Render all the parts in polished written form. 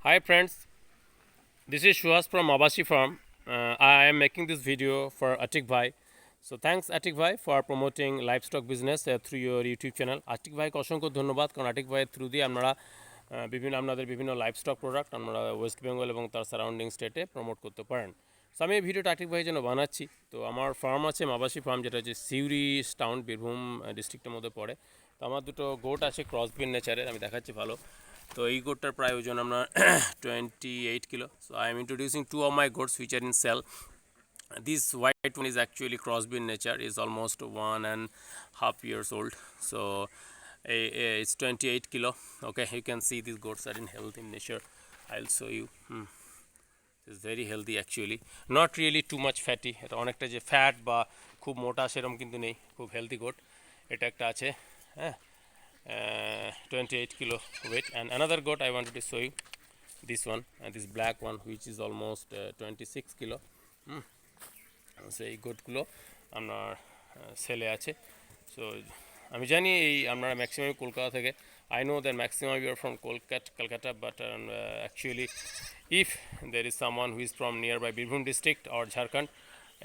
Hi friends, this is Suhas from Mabashi Farm. I am making this video for Atik Bhai. So thanks Atik Bhai for promoting livestock business through your YouTube channel. Atik Bhai ko অসংখ্য ধন্যবাদ কারণ Atik Bhai through দিয়ে আপনারা আপনাদের বিভিন্ন livestock product আমরা West Bengal এবং তার সারাউন্ডিং স্টেটে প্রমোট করতে পারেন। সো আমি এই ভিডিওটা আতিক ভাইয়ের জন্য বানাচ্ছি। তো আমার ফার্ম আছে মাবাসি ফার্ম, যেটা হচ্ছে সিউড়ি টাউন, বীরভূম ডিস্ট্রিক্টের মধ্যে পড়ে। তো আমার দুটো গোট আছে ক্রসবিন নেচারের, আমি দেখাচ্ছি ভালো। তো এই গোটটার প্রায় ওজন আপনার 28 kilo. So I am introducing two of my goats which are in sale. This white one is actually crossbreed nature, is almost 1.5 years old. So it's 28 kilo. Okay, you can see these goats are in health in nature. I'll show you. It's very healthy actually, not really too much fatty. এটা অনেকটা যে fat বা খুব মোটা সেরকম কিন্তু নেই, খুব হেলদি গোট। এটা একটা আছে, হ্যাঁ, 28 kilo weight. And another goat I wanted to show you, this one, this black one, which is almost 26 kilo. So এই গোটগুলো আপনার সেলে আছে। সো আমি জানি এই আপনারা ম্যাক্সিমাম কলকাতা থেকে, I know that maximum you are from Kolkata, but actually if there is someone who is from nearby Birbhum district or Jharkhand,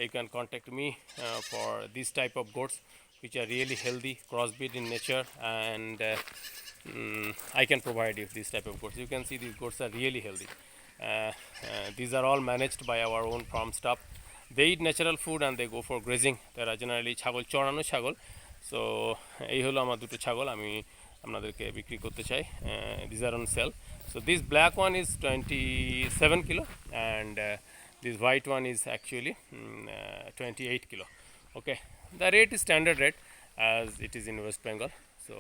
you can contact me for this type of goats which are really healthy, crossbreed in nature, and I can provide you this type of goats. You can see these goats are really healthy. These are all managed by our own farm staff. They eat natural food and they go for grazing. তারা generally ছাগল চড়ানো ছাগল। So এই হলো আমার দুটো ছাগল আমি আপনাদেরকে বিক্রি করতে চাই। This are on sale. So this black one is 27 kilo and this white one is actually 28 kilo. Okay, the rate is standard rate as it is in West Bengal. So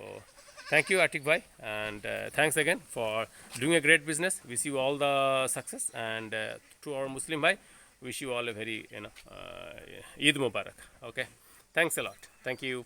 thank you Atik Bhai, and thanks again for doing a great business. Wish you all the success, and to our Muslim Bhai, wish you all a very Eid Mubarak. Okay, thanks a lot. Thank you.